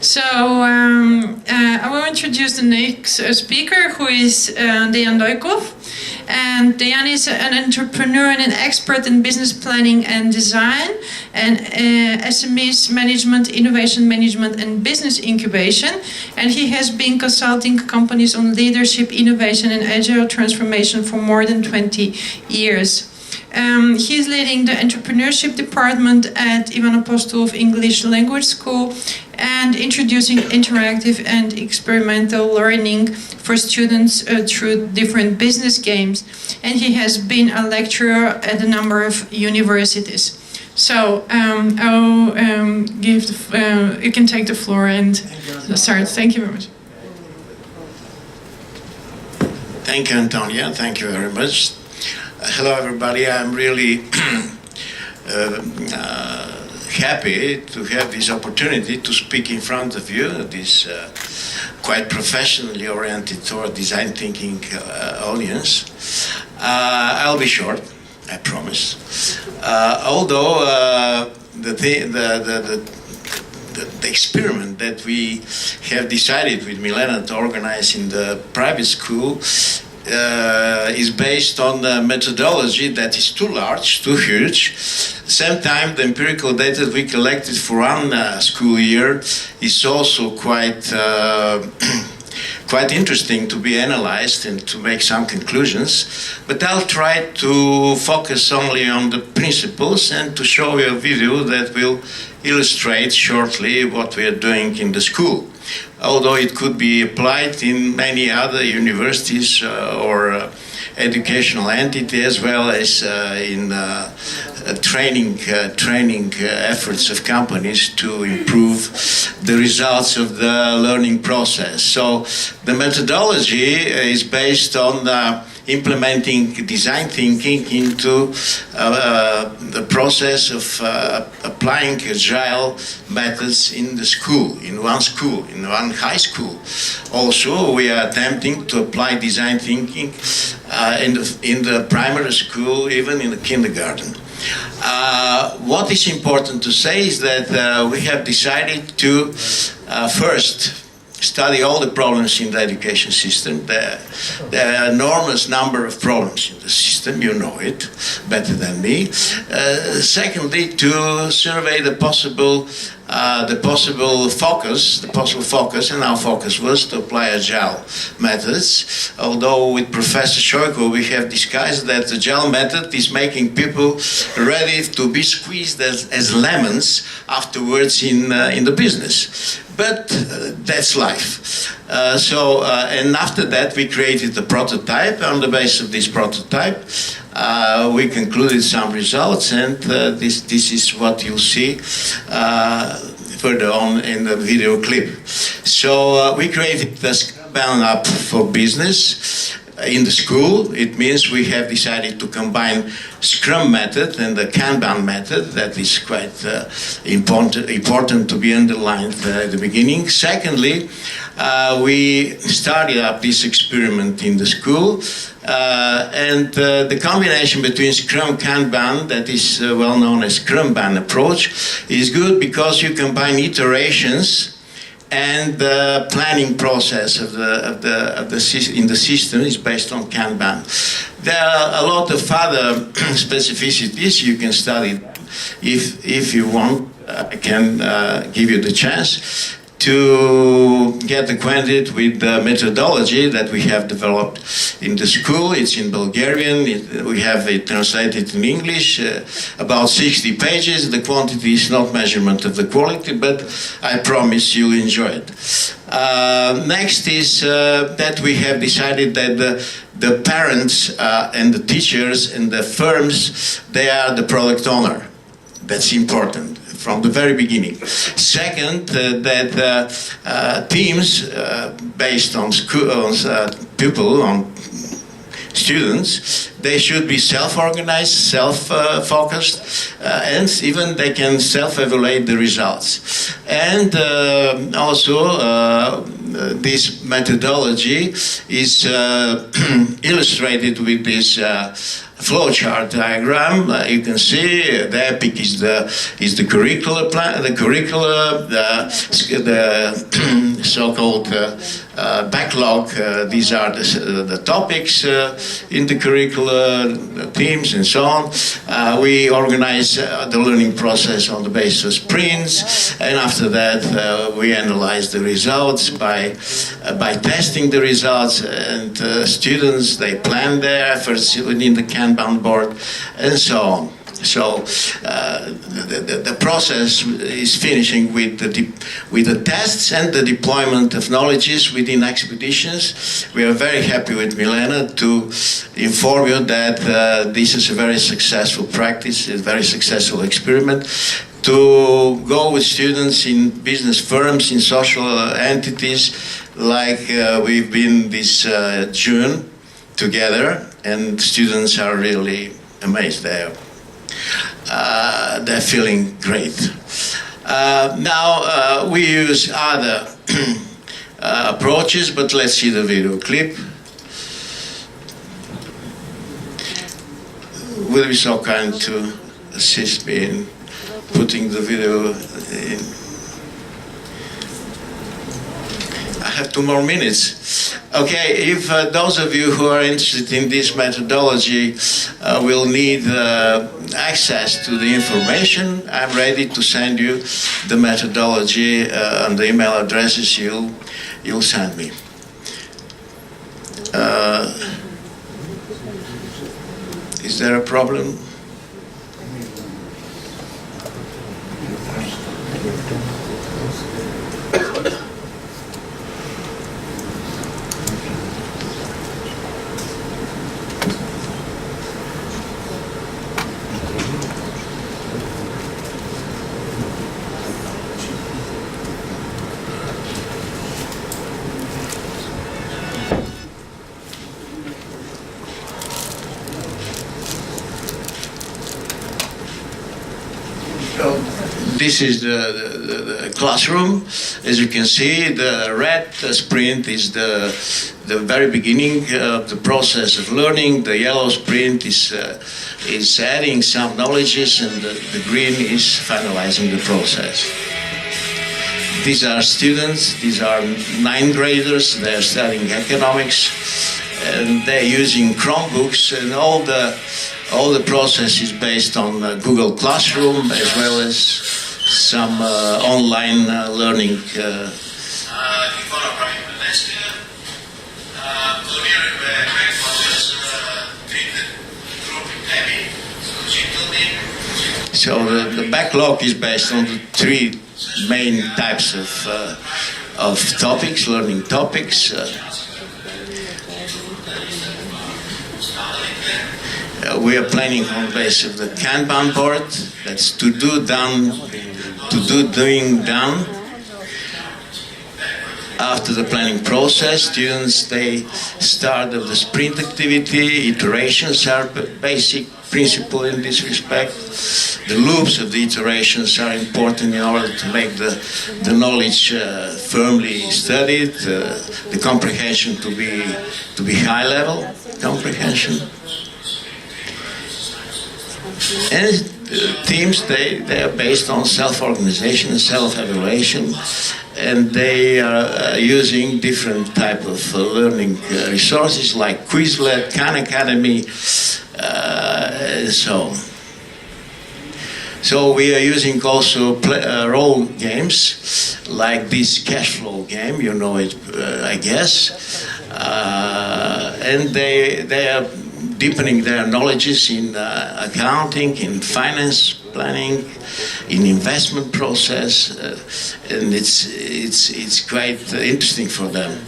So I will introduce the next speaker, who is Deyan Doykov. And Deyan is an entrepreneur and an expert in business planning and design, and SMEs management, innovation management, and business incubation. And he has been consulting companies on leadership, innovation, and agile transformation for more than 20 years. He is leading the entrepreneurship department at Ivan Apostolov English Language School and introducing interactive and experimental learning for students through different business games. And he has been a lecturer at a number of universities. So I'll give you can take the floor and start. Thank you very much. Thank you, Antonia. Thank you very much. Hello, everybody. I'm really happy to have this opportunity to speak in front of you, this quite professionally oriented toward design thinking audience. I'll be short, I promise. Although the experiment that we have decided with Milena to organize in the private school is based on a methodology that is too large, too huge. At the same time, the empirical data that we collected for one school year is also quite quite interesting to be analyzed and to make some conclusions. But I'll try to focus only on the principles and to show you a video that will illustrate shortly what we are doing in the school. Although it could be applied in many other universities or educational entities, as well as in training efforts of companies to improve the results of the learning process. So the methodology is based on implementing design thinking into the process of applying agile methods in the school, in one high school. Also, we are attempting to apply design thinking in the primary school, even in the kindergarten. What is important to say is that we have decided to first study all the problems in the education system. There are an enormous number of problems in the system, you know it better than me. Secondly, to survey the possible focus, and our focus was to apply agile methods. Although with Professor Shoiko we have discussed that the agile method is making people ready to be squeezed as lemons afterwards in the business. But that's life. And after that we created the prototype. On the basis of this prototype we concluded some results, and this is what you'll see further on in the video clip. So we created the Kanban app for business in the school. It means we have decided to combine Scrum method and the Kanban method. That is quite important to be underlined at the beginning. Secondly, we started up this experiment in the school, and the combination between Scrum Kanban, that is well known as Scrumban approach, is good because you combine iterations and the planning process in the system is based on Kanban. There are a lot of other specificities you can study if you want. I can give you the chance to get acquainted with the methodology that we have developed in the school. It's in Bulgarian. We have it translated in English, about 60 pages. The quantity is not measurement of the quality, but I promise you'll enjoy it. Next is that we have decided that the parents and the teachers and the firms, they are the product owner. That's important from the very beginning. Second, that teams based on people, on students, they should be self-organized, self-focused, and even they can self-evaluate the results. And also, this methodology is illustrated with this flowchart diagram. You can see the EPIC is the curricular plan, the so-called backlog. These are the topics in the curricular, the themes, and so on. We organize the learning process on the basis of sprints, and after that we analyze the results by testing the results, and students, they plan their efforts within the Kanban board, and so on. So the process is finishing with the tests and the deployment of knowledges within expeditions. We are very happy with Milena to inform you that this is a very successful practice, a very successful experiment, to go with students in business firms, in social entities, like we've been this June together, and students are really amazed there. They're feeling great. Now we use other approaches, but let's see the video clip. Will you be so kind to assist me in putting the video in? I have 2 more minutes. Okay, if those of you who are interested in this methodology will need access to the information, I'm ready to send you the methodology on the email addresses you'll send me. Is there a problem? This is the classroom. As you can see, the red sprint is the very beginning of the process of learning. The yellow sprint is adding some knowledges, and the green is finalizing the process. These are students. These are 9th graders. They're studying economics, and they're using Chromebooks, and all the process is based on Google Classroom, as well as some online learning. So the backlog is based on the 3 main types of topics, learning topics. We are planning on the basis of the Kanban board. That's to do, done, to do, doing, done. After the planning process, students, they start of the sprint activity. Iterations are basic principle in this respect. The loops of the iterations are important in order to make the knowledge firmly studied, the comprehension to be high level comprehension. And teams, they are based on self-organization and self-evaluation, and they are using different type of learning resources like Quizlet, Khan Academy, and so on. So we are using also role games like this cash flow game, you know it, I guess, and they are deepening their knowledges in accounting, in finance planning, in investment process, and it's quite interesting for them.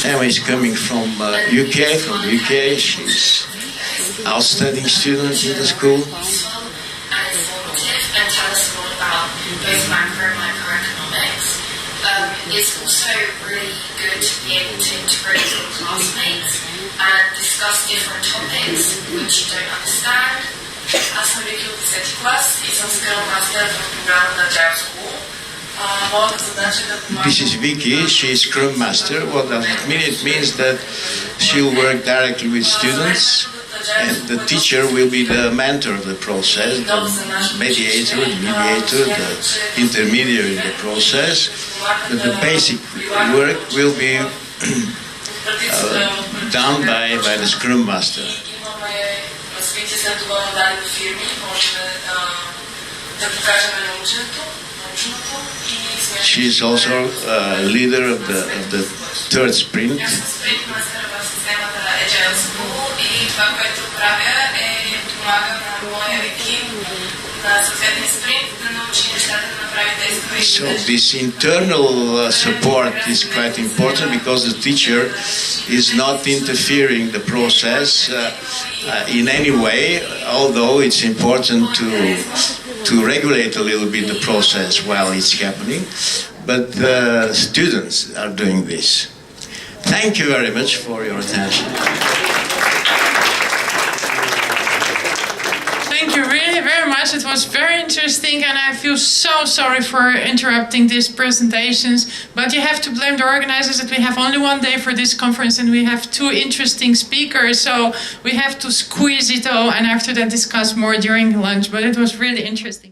Emma is coming from UK. From the UK, she's outstanding student in the school. And tell us more about both macro and microeconomics. It's also really good to be able to integrate with classmates and discuss discuss different topics which you don't understand. Аз съм Вики от 10 клас и съм Scrum Master в програма на Agile School. Моята задача е да помагам. This is Vicky, she is Scrum Master. What does it mean? It means that she'll work directly with students and the teacher will be the mentor of the process, the mediator, the intermediary in the process. But the basic work will be done by the Scrum Master. След това на дадени фирми можем да покажем научното и смятам. She is also leader of the third sprint. Аз съм спринт мастер в системата на Agile School и това, което правя е помагам на моя екип на съответния спринт да научи нещата да направи тестове. So this internal support is quite important because the teacher is not interfering the process in any way, although it's important to regulate a little bit the process while it's happening, but the students are doing this. Thank you very much for your attention. Thank you really very much. It was very interesting and I feel so sorry for interrupting these presentations. But you have to blame the organizers that we have only one day for this conference and we have two interesting speakers. So we have to squeeze it all and after that discuss more during lunch. But it was really interesting.